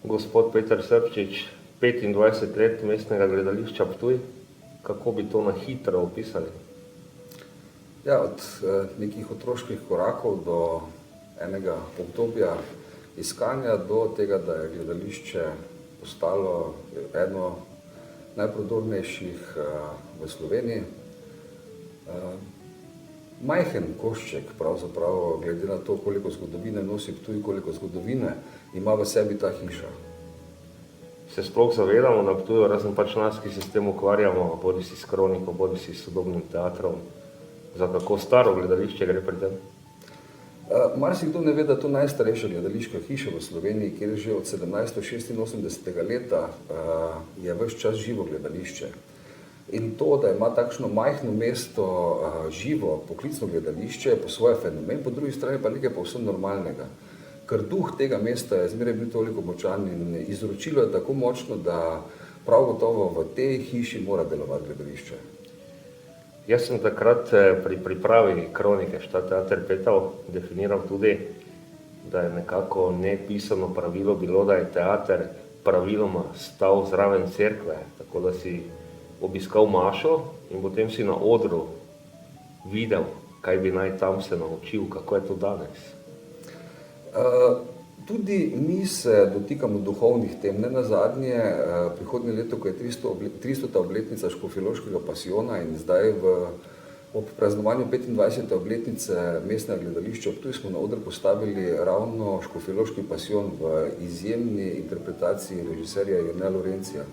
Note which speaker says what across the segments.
Speaker 1: Gospod Peter Srpčič, 25 let mestnega gledališča Ptuj, kako bi to na hitro opisali?
Speaker 2: Ja, od nekih otroških korakov do enega obdobja iskanja do tega, da je gledališče postalo eno najprodornejših v Sloveniji. Majhen košček, pravzaprav, glede na to, koliko zgodovine nosi Ptuj, koliko zgodovine ima v sebi ta hiša.
Speaker 1: Se sploh zavedamo na Ptuju, razen pač nas, ki se s tem ukvarjamo, bodisi s kroniko, bodisi s sodobnim teatrom, za kako staro gledališče gre pri tem?
Speaker 2: Marsikdo ne ve, da je to najstarejša gledališka hiša v Sloveniji, kjer že od 1786. leta je ves čas živo gledališče. In to, da ima takšno majhno mesto živo poklicno gledališče, je po svoje fenomen, po drugi strani pa nekaj povsem normalnega. Ker duh tega mesta je zmeraj bil toliko močan in izročilo je tako močno, da prav gotovo v tej hiši mora delovati gledališče.
Speaker 1: Jaz sem takrat pri pripravi kronike Šta teater petal definiral tudi, da je nekako nepisano pravilo bilo, da je teater praviloma stal zraven cerkve, tako da si obiskal mašo in potem si na odru videl, kaj bi naj tam se naučil, kako je to danes.
Speaker 2: Tudi mi se dotikamo duhovnih tem, ne nazadnje, prihodnje leto, ko je 300. obletnica Škofjeloškega pasijona in zdaj ob praznovanju 25. obletnice mestnega gledališča Ptuj smo na oder postavili ravno Škofjeloški pasijon v izjemni interpretaciji režiserja Jerneja Lorencija.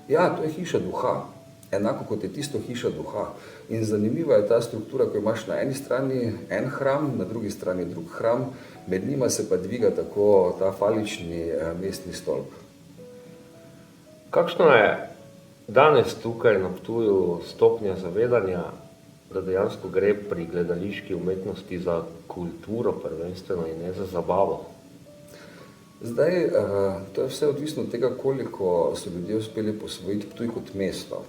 Speaker 2: Ja, to je hiša duha, enako kot je tisto hiša duha. In zanimiva je ta struktura, ko imaš na eni strani en hram, na drugi strani drug hram, med njima se pa dviga tako ta falični mestni stolp.
Speaker 1: Kakšno je danes tukaj na Ptuju stopnja zavedanja, da dejansko gre pri gledališki umetnosti za kulturo prvenstveno in ne za zabavo?
Speaker 2: Zdaj, to je vse odvisno od tega, koliko so ljudje uspeli posvojiti Ptuj kot mesto.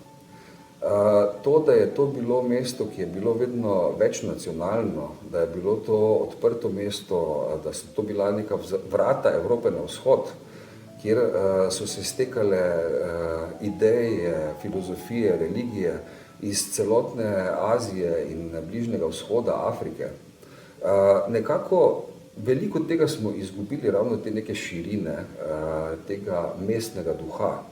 Speaker 2: To, da je to bilo mesto, ki je bilo vedno večnacionalno, da je bilo to odprto mesto, da so to bila neka vrata Evrope na vzhod, kjer so se stekale ideje, filozofije, religije iz celotne Azije in Bližnjega vzhoda, Afrike. Nekako veliko tega smo izgubili ravno te neke širine, tega mestnega duha.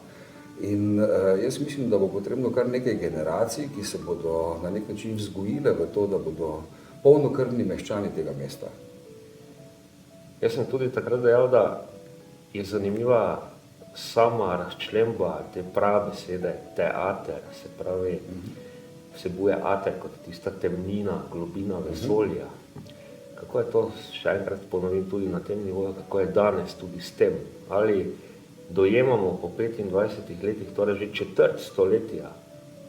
Speaker 2: In jaz mislim, da bo potrebno kar nekaj generacij, ki se bodo na nek način vzgojile v to, da bodo polnokrvni meščani tega mesta.
Speaker 1: Jaz sem tudi takrat dejal, da je zanimiva sama razčlemba te prave besede teater, se pravi, vsebuje ater kot tista temnina, globina vesolja. Kako je to, še enkrat ponovim tudi na tem nivoju, kako je danes tudi s tem? Ali dojemamo po 25 letih, torej že četrt stoletja,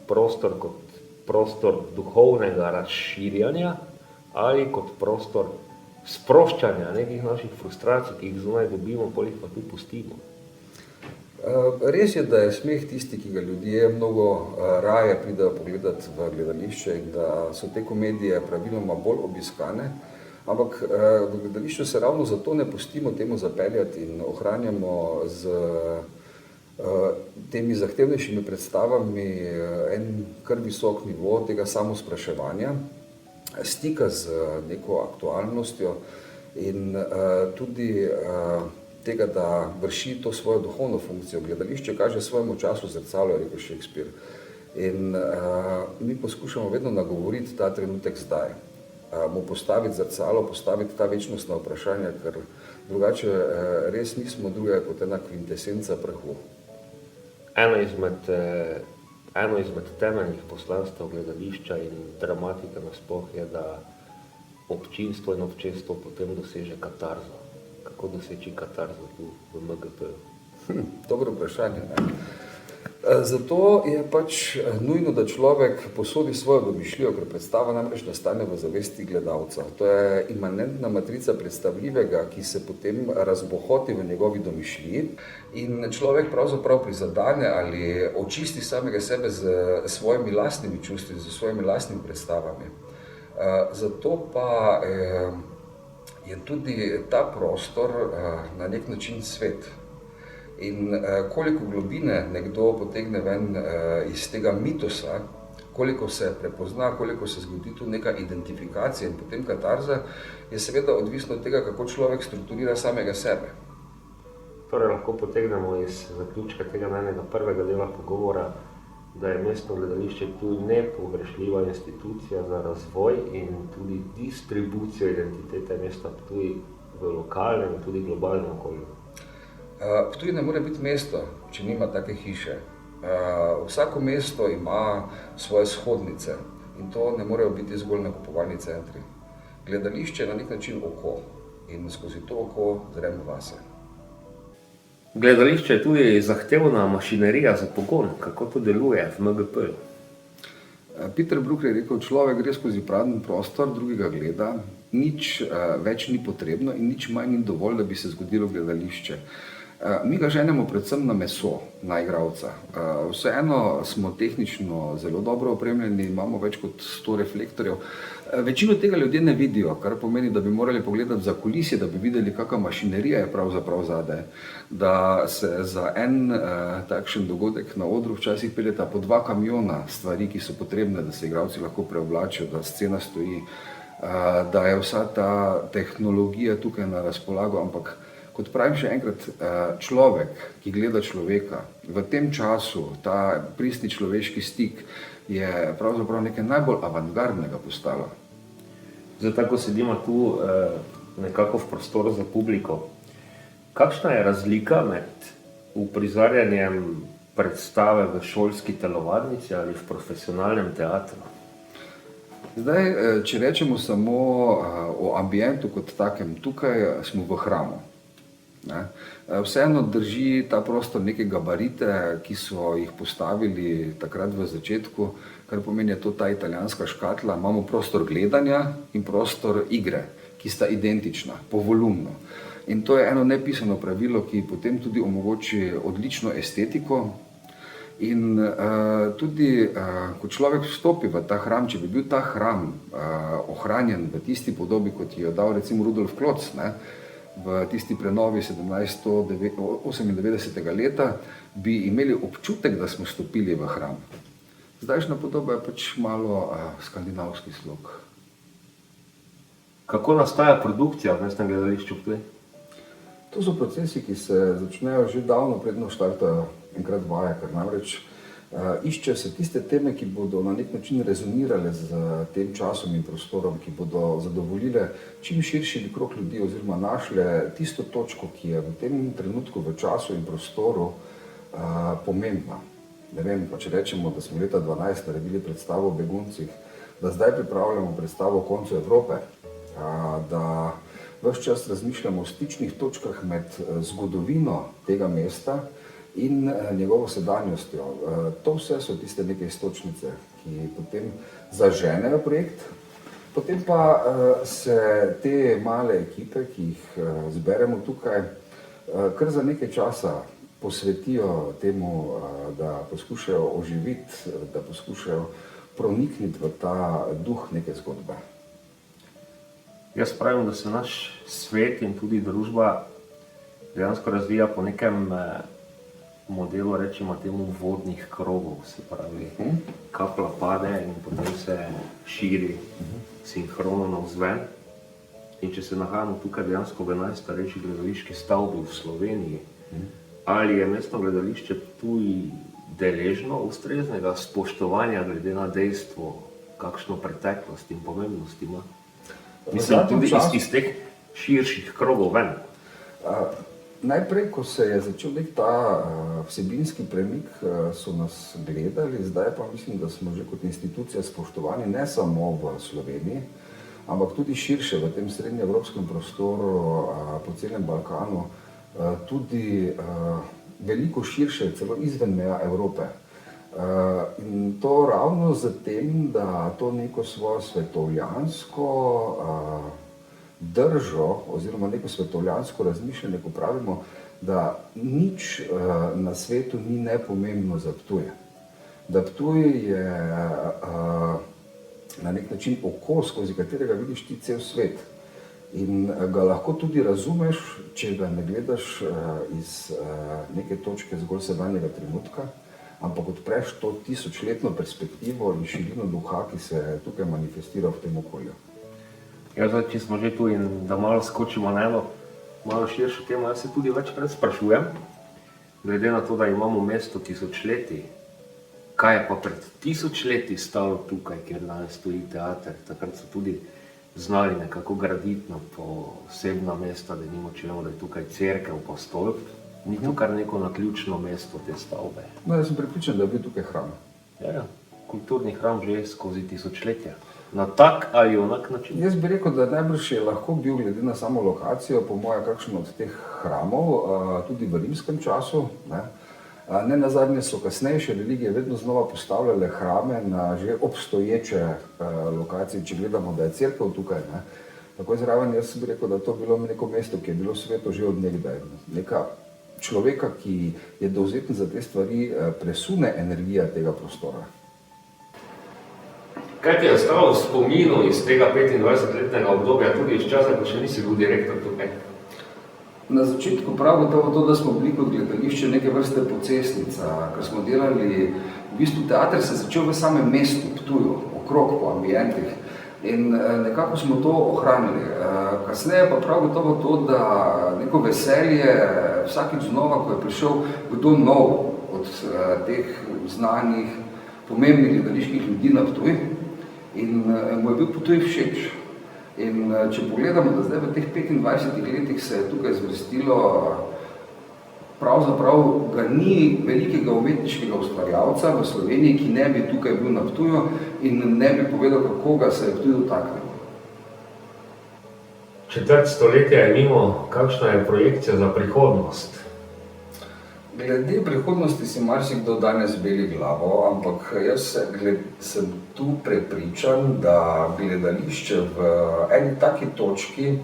Speaker 1: prostor kot prostor duhovnega razširjanja ali kot prostor sproščanja nekih naših frustracij, ki jih zunaj dobimo, potem pa tu pustimo?
Speaker 2: Res je, da je smeh tisti, ki ga ljudje mnogo raje pridejo pogledati v gledališče in da so te komedije praviloma bolj obiskane, ampak v gledališču se ravno zato ne pustimo temu zapeljati in ohranjamo z temi zahtevnejšimi predstavami en kar visok nivo tega samospraševanja, stika z neko aktualnostjo in tudi tega, da vrši to svojo duhovno funkcijo. Gledališče kaže svojemu času zrcalo, je rekel Shakespeare. In mi poskušamo vedno nagovoriti ta trenutek zdaj. Mu postaviti zrcalo, postaviti ta večnostna vprašanja, ker drugače res nismo drugega kot ena kvintesenca prahu.
Speaker 1: Eno izmed temeljnih poslanstev gledališča in dramatike nasploh je, da občinstvo in občestvo potem doseže katarzo. Kako doseči katarzo tu v MGP-ju?
Speaker 2: Dobro vprašanje, ne? Zato je pač nujno, da človek posodi svojo domišljijo, ker predstava namreč nastane v zavesti gledalca. To je imanentna matrica predstavljivega, ki se potem razbohoti v njegovi domišljiji in človek pravzaprav prizadene ali očisti samega sebe z svojimi lastnimi čustvi, z svojimi lastnimi predstavami. Zato pa je tudi ta prostor na nek način svet. In koliko globine nekdo potegne ven iz tega mitosa, koliko se prepozna, koliko se zgodi tu neka identifikacija in potem katarza, je seveda odvisno od tega, kako človek strukturira samega sebe.
Speaker 1: Torej lahko potegnemo iz zaključka tega najnega prvega dela pogovora, da je mestno gledališče Ptuj nepogrešljiva institucija za razvoj in tudi distribucijo identitete mesta Ptuj v lokalnem in tudi globalnem okolju.
Speaker 2: Ptuj ne more biti mesto, če nima take hiše. Vsako mesto ima svoje shodnice in to ne morejo biti zgolj nakupovalni centri. Gledališče je na nek način oko in skozi to oko zremo vase.
Speaker 1: Gledališče je tudi zahtevna mašinerija za pogon. Kako to deluje v MGP?
Speaker 2: Peter Brucker je rekel, človek gre skozi prazen prostor, drugega gleda, nič več ni potrebno in nič manj ni dovolj, da bi se zgodilo gledališče. Mi ga ženemo predvsem na meso, na igralca. Vseeno smo tehnično zelo dobro opremljeni, imamo več kot 100 reflektorjev. Večino tega ljudje ne vidijo, kar pomeni, da bi morali pogledati za kulisje, da bi videli, kakšna mašinerija je pravzaprav zadaj. Da se za en takšen dogodek na odru včasih peljeta po 2 kamiona stvari, ki so potrebne, da se igralci lahko preoblačijo, da scena stoji, da je vsa ta tehnologija tukaj na razpolago, ampak kot pravim še enkrat, človek, ki gleda človeka, v tem času, ta pristni človeški stik, je pravzaprav nekaj najbolj avantgardnega postalo.
Speaker 1: Zdaj tako sedimo tu nekako v prostoru za publiko. Kakšna je razlika med uprizarjanjem predstave v šolski telovadnici ali v profesionalnem teatru?
Speaker 2: Zdaj, če rečemo samo o ambientu kot takem, tukaj smo v hramu. Vseeno drži ta prostor neke gabarite, ki so jih postavili takrat v začetku, kar pomeni, je to ta italijanska škatla. Imamo prostor gledanja in prostor igre, ki sta identična po volumnu. In to je eno nepisano pravilo, ki potem tudi omogoči odlično estetiko. In tudi, ko človek vstopi v ta hram, če bi bil ta hram ohranjen v tisti podobi, kot jo dal recimo Rudolf Kloc, v tisti prenovi 1798. leta, bi imeli občutek, da smo stopili v hram. Zdajšnja podoba je pač malo skandinavski slog.
Speaker 1: Kako nastaja produkcija v mestnem gledališču Ptuj?
Speaker 2: To so procesi, ki se začnejo že davno predno štartajo enkrat vaje, ker namreč iščejo se tiste teme, ki bodo na nek način rezonirale z tem časom in prostorom, ki bodo zadovoljile čim širši krog ljudi oziroma našle tisto točko, ki je v tem trenutku, v času in prostoru pomembna. Ne vem, pa če rečemo, da smo leta 2012 naredili predstavo o beguncih, da zdaj pripravljamo predstavo o koncu Evrope, da ves čas razmišljamo o stičnih točkah med zgodovino tega mesta in njegovo sedanjostjo. To vse so tiste neke istočnice, ki potem zaženejo projekt, potem pa se te male ekipe, ki jih zberemo tukaj, kar za nekaj časa posvetijo temu, da poskušajo oživiti, da poskušajo pronikniti v ta duh neke zgodbe.
Speaker 1: Jaz pravim, da se naš svet in tudi družba dejansko razvija po nekem modelu, rečemo temu, vodnih krogov, se pravi, kapla pade in potem se širi sinhrono navzven. In če se nahajamo tukaj dejansko v najstarejši gledališki stavbi v Sloveniji, ali je mestno gledališče Ptuj deležno ustreznega spoštovanja glede na dejstvo, kakšno preteklost in pomembnost ima? Mislim, tudi iz teh širših krogov ven.
Speaker 2: Najprej, ko se je začel nek ta vsebinski premik, so nas gledali, zdaj pa mislim, da smo že kot institucija spoštovani ne samo v Sloveniji, ampak tudi širše v tem srednjeevropskem prostoru, po celem Balkanu, tudi veliko širše, celo izven meja Evrope. In to ravno z tem, da to neko svojo svetovljansko držo oziroma neko svetovljansko razmišljanje, ko pravimo, da nič na svetu ni nepomembno za Ptuj. Da Ptuj je na nek način oko, skozi katerega vidiš ti cel svet. In ga lahko tudi razumeš, če ga ne gledaš iz neke točke zgolj sedanjega trenutka, ampak odpreš to tisočletno perspektivo in širino duha, ki se tukaj manifestira v tem okolju.
Speaker 1: Ja, zdaj, če smo že tu in da malo skočimo na eno malo širšo temo, jaz se tudi večkrat sprašujem, glede na to, da imamo mesto tisočletij, kaj je pa pred 1000 leti stalo tukaj, kjer danes stoji teater. Takrat so tudi znali nekako graditi na posebna mesta, da nimo čujemo, da je tukaj cerkev pa stolp. Ni to kar neko naključno mesto te stavbe.
Speaker 2: No, jaz sem prepričan, da je bil tukaj hram.
Speaker 1: Ja, kulturni hram že skozi tisočletja. Na tak ali onak način?
Speaker 2: Jaz bi rekel, da najbrž je lahko bil, glede na samo lokacijo, po moje, kakšen od teh hramov, tudi v rimskem času. Ne nazadnje so kasnejše religije vedno znova postavljale hrame na že obstoječe lokacije, če gledamo, da je cerkev tukaj. Tako zraven jaz bi rekel, da to bilo neko mesto, ki je bilo sveto že od nekdaj. Neka človeka, ki je dovzeten za te stvari, presune energija tega prostora.
Speaker 1: Kaj ti je ostalo v spominu iz tega 25-letnega obdobja, tudi iz časa, ko še nisi bil direktor tukaj?
Speaker 2: Na začetku prav gotovo to, da smo bili kot gledališče neke vrste pocestnica, ker smo delali, v bistvu teater se je začel v samem mestu, Ptuju, okrog po ambientih in nekako smo to ohranili. Kasneje pa prav gotovo to, da neko veselje vsakič znova, ko je prišel kdo nov od teh znanih, pomembnih gledaliških ljudi na Ptuj in mu je bil Ptuj všeč. In če pogledamo, da zdaj v teh 25 letih se je tukaj zvrstilo, pravzaprav ga ni velikega umetniškega ustvarjalca v Sloveniji, ki ne bi tukaj bil na Ptuju in ne bi povedal, kako ga se je Ptuj dotaknil.
Speaker 1: Četrt stoletja je mimo, kakšna je projekcija za prihodnost?
Speaker 2: Glede prihodnosti si marsikdo danes beli glavo, ampak jaz sem tu prepričan, da gledališče v eni taki točki,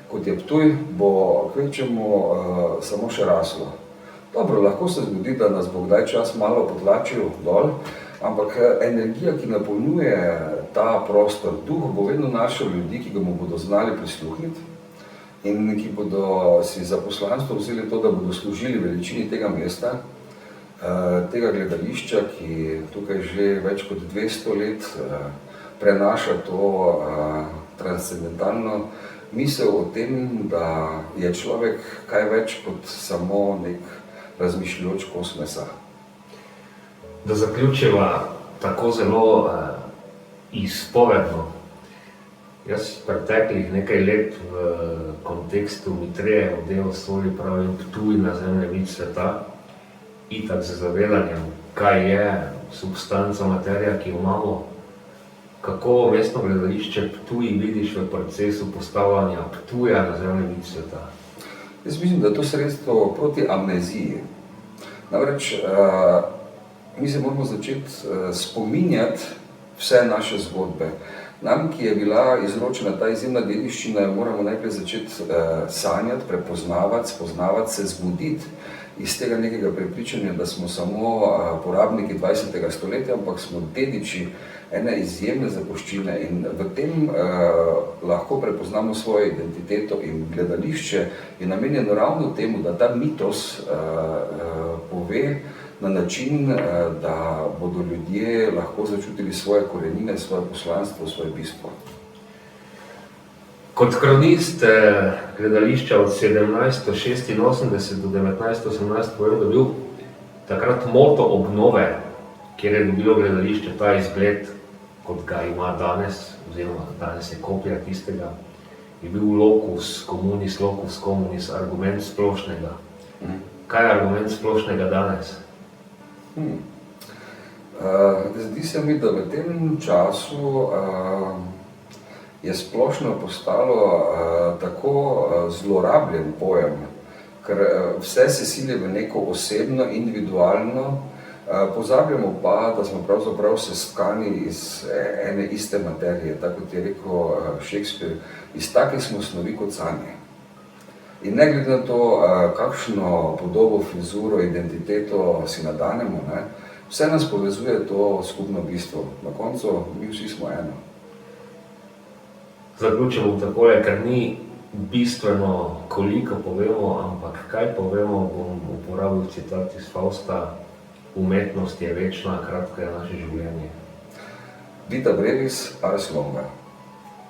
Speaker 2: kot je Ptuj, bo kvečemu samo še raslo. Dobro, lahko se zgodi, da nas bo kdaj čas malo potlačil dol, ampak energija, ki napolnjuje ta prostor, duh, bo vedno našel ljudi, ki ga mu bodo znali prisluhniti in ki bodo si za poslanstvo vzeli to, da bodo služili veličini tega mesta, tega gledališča, ki tukaj že več kot 200 let prenaša to transcendentalno misel o tem, da je človek kaj več kot samo nek razmišljajoč kos mesa.
Speaker 1: Da zaključiva tako zelo izpovedno. Jaz preteklih nekaj let v kontekstu Mitreje oddelal svoj pravim Ptuj na zemljevid sveta, itak z zavedanjem, kaj je substanca, materija, ki jo imamo, kako mestno gledališče Ptuj vidiš v procesu postavljanja Ptuja na zemljevid sveta?
Speaker 2: Jaz mislim, da je to sredstvo proti amneziji. Namreč, mi se moramo začeti spominjati vse naše zgodbe. Nam, ki je bila izročena ta izjemna dediščina, moramo najprej začeti sanjati, prepoznavati, spoznavati, se zbuditi iz tega nekega prepričanja, da smo samo porabniki 20. stoletja, ampak smo dediči ene izjemne zapuščine in v tem lahko prepoznamo svojo identiteto in gledališče je namenjeno ravno temu, da ta mitos pove na način, da bodo ljudje lahko začutili svoje korenine, svoje poslanstvo, svoje bistvo.
Speaker 1: Kot kronist gledališča od 1786 do 1918 povem, da je bil takrat moto obnove, kjer je dobilo gledališče ta izgled, kot ga ima danes, oziroma danes je kopija tistega, je bil locus communis, argument splošnega. Kaj je argument splošnega danes?
Speaker 2: Zdi se mi, da v tem času je splošno postalo tako zlorabljen pojem, ker vse se sili v neko osebno, individualno, pozabljamo pa, da smo pravzaprav seskani iz ene iste materije, tako kot je rekel Shakespeare, iz take smo snovi kot sanje. In ne glede na to, kakšno podobo, frizuro, identiteto si nadanemo, vse nas povezuje to skupno bistvo. Na koncu mi vsi smo eno.
Speaker 1: Zaključimo takole, ker ni bistveno, koliko povemo, ampak kaj povemo, bom uporabil citat iz Fausta: umetnost je večna, kratko je naše življenje.
Speaker 2: Vita brevis, ars longa.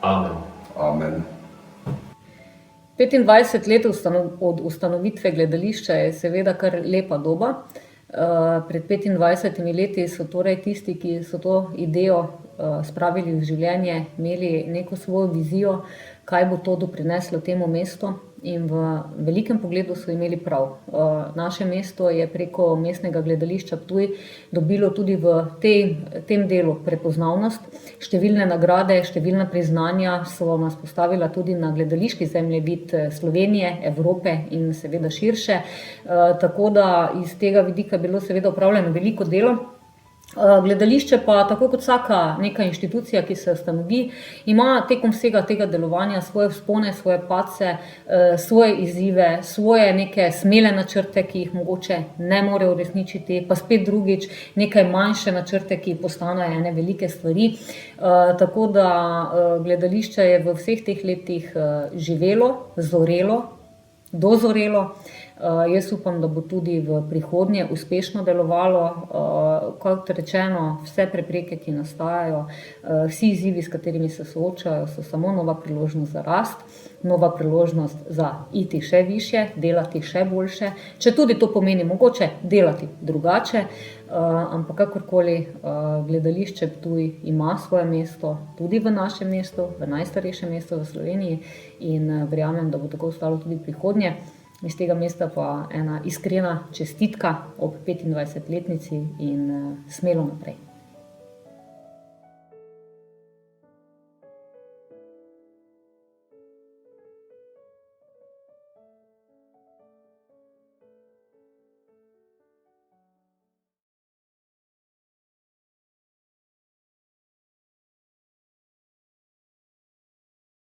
Speaker 1: Amen.
Speaker 2: Amen.
Speaker 3: 25 let od ustanovitve gledališča je seveda kar lepa doba. Pred 25 leti so torej tisti, ki so to idejo spravili v življenje, imeli neko svojo vizijo, kaj bo to doprineslo temu mestu, in v velikem pogledu so imeli prav. Naše mesto je preko mestnega gledališča Ptuj dobilo tudi v tem delu prepoznavnost. Številne nagrade, številna priznanja so nas postavila tudi na gledališki zemljevid Slovenije, Evrope in seveda širše. Tako da iz tega vidika je bilo seveda opravljeno veliko delo. Gledališče pa, tako kot vsaka neka inštitucija, ki se ustanovi, ima tekom vsega tega delovanja svoje vzpone, svoje padce, svoje izzive, svoje neke smele načrte, ki jih mogoče ne more uresničiti, pa spet drugič nekaj manjše načrte, ki postanejo ene velike stvari. Tako da gledališče je v vseh teh letih živelo, zorelo, dozorelo. Jaz upam, da bo tudi v prihodnje uspešno delovalo. Kot rečeno, vse prepreke, ki nastajajo, vsi izzivi, s katerimi se soočajo, so samo nova priložnost za rast, nova priložnost za iti še višje, delati še boljše, če tudi to pomeni mogoče delati drugače, ampak kakorkoli, gledališče Ptuj ima svoje mesto tudi v našem mestu, v najstarejšem mestu v Sloveniji, in verjamem, da bo tako ostalo tudi v prihodnje. Iz tega mesta pa ena iskrena čestitka ob 25-letnici in smelo naprej.